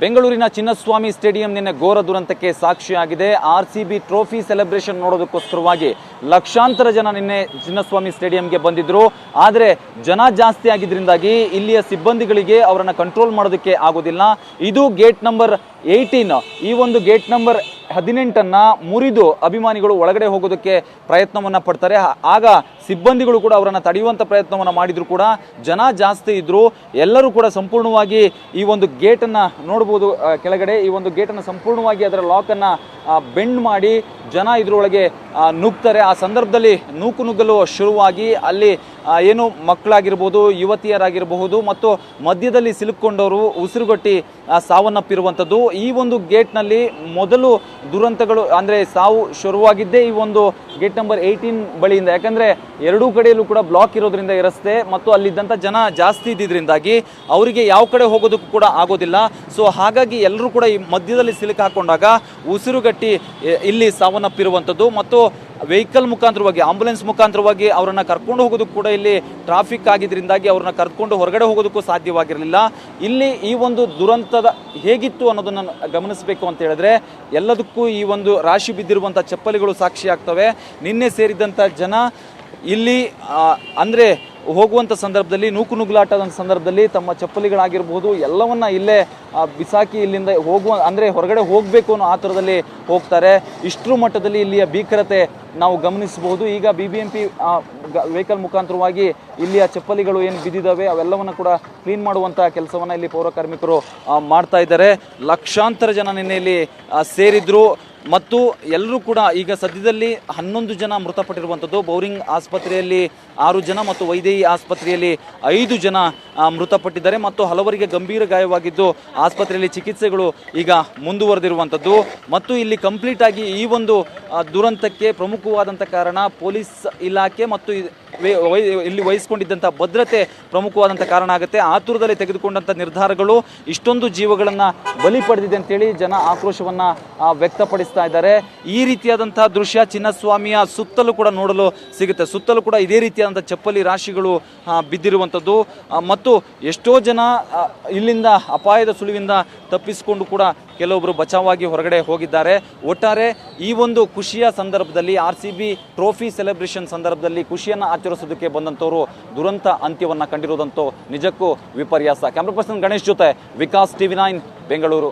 ಬೆಂಗಳೂರಿನ ಚಿನ್ನಸ್ವಾಮಿ ಸ್ಟೇಡಿಯಂ ನಿನ್ನೆ ಘೋರ ದುರಂತಕ್ಕೆ ಸಾಕ್ಷಿಯಾಗಿದೆ. ಆರ್ಸಿಬಿ ಟ್ರೋಫಿ ಸೆಲೆಬ್ರೇಷನ್ ನೋಡೋದಕ್ಕೋಸ್ಕರವಾಗಿ ಲಕ್ಷಾಂತರ ಜನ ನಿನ್ನೆ ಚಿನ್ನಸ್ವಾಮಿ ಸ್ಟೇಡಿಯಂಗೆ ಬಂದಿದ್ರು. ಆದರೆ ಜನ ಜಾಸ್ತಿ ಆಗಿದ್ರಿಂದಾಗಿ ಇಲ್ಲಿಯ ಸಿಬ್ಬಂದಿಗಳಿಗೆ ಅವರನ್ನು ಕಂಟ್ರೋಲ್ ಮಾಡೋದಕ್ಕೆ ಆಗೋದಿಲ್ಲ. ಇದು ಗೇಟ್ ನಂಬರ್ 18. ಈ ಒಂದು ಗೇಟ್ ನಂಬರ್ 18 ಮುರಿದು ಅಭಿಮಾನಿಗಳು ಒಳಗಡೆ ಹೋಗೋದಕ್ಕೆ ಪ್ರಯತ್ನವನ್ನ ಪಡ್ತಾರೆ. ಆಗ ಸಿಬ್ಬಂದಿಗಳು ಕೂಡ ಅವರನ್ನು ತಡೆಯುವಂತ ಪ್ರಯತ್ನವನ್ನ ಮಾಡಿದ್ರು ಕೂಡ ಜನ ಜಾಸ್ತಿ ಇದ್ರು. ಎಲ್ಲರೂ ಕೂಡ ಸಂಪೂರ್ಣವಾಗಿ ಈ ಒಂದು ಗೇಟ್ ಅನ್ನ ನೋಡಬಹುದು. ಕೆಳಗಡೆ ಈ ಒಂದು ಗೇಟ್ ಅನ್ನು ಸಂಪೂರ್ಣವಾಗಿ ಅದರ ಲಾಕ್ ಅನ್ನ ಬೆಂಡ್ ಮಾಡಿ ಜನ ಇದ್ರೊಳಗೆ ನುಗ್ತಾರೆ. ಆ ಸಂದರ್ಭದಲ್ಲಿ ನುಗ್ಗಲು ಶುರುವಾಗಿ ಅಲ್ಲಿ ಏನು ಮಕ್ಕಳಾಗಿರ್ಬೋದು, ಯುವತಿಯರಾಗಿರಬಹುದು ಮತ್ತು ಮಧ್ಯದಲ್ಲಿ ಸಿಲುಕೊಂಡವರು ಉಸಿರುಗಟ್ಟಿ ಸಾವನ್ನಪ್ಪಿರುವಂಥದ್ದು. ಈ ಒಂದು ಗೇಟ್ನಲ್ಲಿ ಮೊದಲು ದುರಂತಗಳು ಅಂದರೆ ಸಾವು ಶುರುವಾಗಿದ್ದೇ ಈ ಒಂದು ಗೇಟ್ ನಂಬರ್ 18 ಬಳಿಯಿಂದ. ಯಾಕಂದ್ರೆ ಎರಡೂ ಕಡೆಯಲ್ಲೂ ಕೂಡ ಬ್ಲಾಕ್ ಇರೋದ್ರಿಂದ ಈ ರಸ್ತೆ ಮತ್ತು ಅಲ್ಲಿದ್ದಂಥ ಜನ ಜಾಸ್ತಿ ಇದ್ದಿದ್ರಿಂದಾಗಿ ಅವರಿಗೆ ಯಾವ ಕಡೆ ಹೋಗೋದಕ್ಕೂ ಕೂಡ ಆಗೋದಿಲ್ಲ. ಸೊ ಹಾಗಾಗಿ ಎಲ್ಲರೂ ಕೂಡ ಈ ಮಧ್ಯದಲ್ಲಿ ಸಿಲುಕು ಹಾಕೊಂಡಾಗ ಉಸಿರುಗಟ್ಟಿ ಇಲ್ಲಿ ಸಾವನ್ನಪ್ಪಿರುವಂಥದ್ದು. ಮತ್ತು ವೆಹಿಕಲ್ ಮುಖಾಂತರವಾಗಿ, ಆಂಬುಲೆನ್ಸ್ ಮುಖಾಂತರವಾಗಿ ಅವರನ್ನು ಕರ್ಕೊಂಡು ಹೋಗೋದಕ್ಕೂ ಕೂಡ ಇಲ್ಲಿ ಟ್ರಾಫಿಕ್ ಆಗಿದ್ರಿಂದಾಗಿ ಅವ್ರನ್ನ ಕರ್ಕೊಂಡು ಹೊರಗಡೆ ಹೋಗೋದಕ್ಕೂ ಸಾಧ್ಯವಾಗಿರಲಿಲ್ಲ. ಇಲ್ಲಿ ಈ ಒಂದು ದುರಂತದ ಹೇಗಿತ್ತು ಅನ್ನೋದನ್ನು ಗಮನಿಸಬೇಕು ಅಂತ ಹೇಳಿದ್ರೆ ಎಲ್ಲದಕ್ಕೂ ಈ ಒಂದು ರಾಶಿ ಬಿದ್ದಿರುವಂಥ ಚಪ್ಪಲಿಗಳು ಸಾಕ್ಷಿ ಆಗ್ತವೆ. ನಿನ್ನೆ ಸೇರಿದಂಥ ಜನ ಇಲ್ಲಿ ಅಂದರೆ ಹೋಗುವಂಥ ಸಂದರ್ಭದಲ್ಲಿ ನುಗ್ಗಲಾಟದ ಸಂದರ್ಭದಲ್ಲಿ ತಮ್ಮ ಚಪ್ಪಲಿಗಳಾಗಿರ್ಬೋದು ಎಲ್ಲವನ್ನ ಇಲ್ಲೇ ಬಿಸಾಕಿ ಇಲ್ಲಿಂದ ಅಂದರೆ ಹೊರಗಡೆ ಹೋಗಬೇಕು ಅನ್ನೋ ಆತುರದಲ್ಲಿ ಹೋಗ್ತಾರೆ. ಇಷ್ಟರ ಮಟ್ಟದಲ್ಲಿ ಇಲ್ಲಿಯ ಭೀಕರತೆ ನಾವು ಗಮನಿಸಬಹುದು. ಈಗ BBMP ವೆಹಿಕಲ್ ಮುಖಾಂತರವಾಗಿ ಇಲ್ಲಿಯ ಚಪ್ಪಲಿಗಳು ಏನು ಬಿದ್ದಿದ್ದಾವೆ ಅವೆಲ್ಲವನ್ನು ಕೂಡ ಕ್ಲೀನ್ ಮಾಡುವಂಥ ಕೆಲಸವನ್ನು ಇಲ್ಲಿ ಪೌರ ಕಾರ್ಮಿಕರು ಮಾಡ್ತಾ ಇದ್ದಾರೆ. ಲಕ್ಷಾಂತರ ಜನ ನಿನ್ನೆ ಇಲ್ಲಿ ಸೇರಿದ್ರು ಮತ್ತು ಎಲ್ಲರೂ ಕೂಡ ಈಗ ಸದ್ಯದಲ್ಲಿ 11 ಜನ ಮೃತಪಟ್ಟಿರುವಂಥದ್ದು. ಬೌರಿಂಗ್ ಆಸ್ಪತ್ರೆಯಲ್ಲಿ 6 ಜನ ಮತ್ತು ವೈದೇಹಿ ಆಸ್ಪತ್ರೆಯಲ್ಲಿ 5 ಜನ ಮೃತಪಟ್ಟಿದ್ದಾರೆ ಮತ್ತು ಹಲವರಿಗೆ ಗಂಭೀರ ಗಾಯವಾಗಿದ್ದು ಆಸ್ಪತ್ರೆಯಲ್ಲಿ ಚಿಕಿತ್ಸೆಗಳು ಈಗ ಮುಂದುವರೆದಿರುವಂಥದ್ದು. ಮತ್ತು ಇಲ್ಲಿ ಕಂಪ್ಲೀಟ್ ಆಗಿ ಈ ಒಂದು ದುರಂತಕ್ಕೆ ಪ್ರಮುಖವಾದಂಥ ಕಾರಣ ಪೊಲೀಸ್ ಇಲಾಖೆ ಮತ್ತು ಇಲ್ಲಿ ವಹಿಸಿಕೊಂಡಿದ್ದಂಥ ಭದ್ರತೆ ಪ್ರಮುಖವಾದಂಥ ಕಾರಣ ಆಗುತ್ತೆ. ಆತುರದಲ್ಲಿ ತೆಗೆದುಕೊಂಡಂಥ ನಿರ್ಧಾರಗಳು ಇಷ್ಟೊಂದು ಜೀವಗಳನ್ನು ಬಲಿ ಪಡೆದಿದೆ ಅಂತೇಳಿ ಜನ ಆಕ್ರೋಶವನ್ನು ವ್ಯಕ್ತಪಡಿಸ್ತಾ ಇದ್ದಾರೆ. ಈ ರೀತಿಯಾದಂತಹ ದೃಶ್ಯ ಚಿನ್ನಸ್ವಾಮಿಯ ಸುತ್ತಲೂ ಕೂಡ ನೋಡಲು ಸಿಗುತ್ತೆ. ಸುತ್ತಲೂ ಕೂಡ ಇದೇ ರೀತಿಯಾದಂಥ ಚಪ್ಪಲಿ ರಾಶಿಗಳು ಬಿದ್ದಿರುವಂಥದ್ದು ಮತ್ತು ಎಷ್ಟೋ ಜನ ಇಲ್ಲಿಂದ ಅಪಾಯದ ಸುಳಿವಿಂದ ತಪ್ಪಿಸಿಕೊಂಡು ಕೂಡ ಕೆಲವೊಬ್ಬರು ಬಚಾವಾಗಿ ಹೊರಗಡೆ ಹೋಗಿದ್ದಾರೆ. ಒಟ್ಟಾರೆ ಈ ಒಂದು ಖುಷಿಯ ಸಂದರ್ಭದಲ್ಲಿ RCB ಟ್ರೋಫಿ ಸೆಲೆಬ್ರೇಷನ್ ಸಂದರ್ಭದಲ್ಲಿ ಖುಷಿಯನ್ನು ಆಚರಿಸೋದಕ್ಕೆ ಬಂದಂಥವರು ದುರಂತ ಅಂತ್ಯವನ್ನು ಕಂಡಿರೋದಂತೂ ನಿಜಕ್ಕೂ ವಿಪರ್ಯಾಸ. ಕ್ಯಾಮ್ರಾ ಪರ್ಸನ್ ಗಣೇಶ್ ಜೊತೆ ವಿಕಾಸ್ TV9 ಬೆಂಗಳೂರು.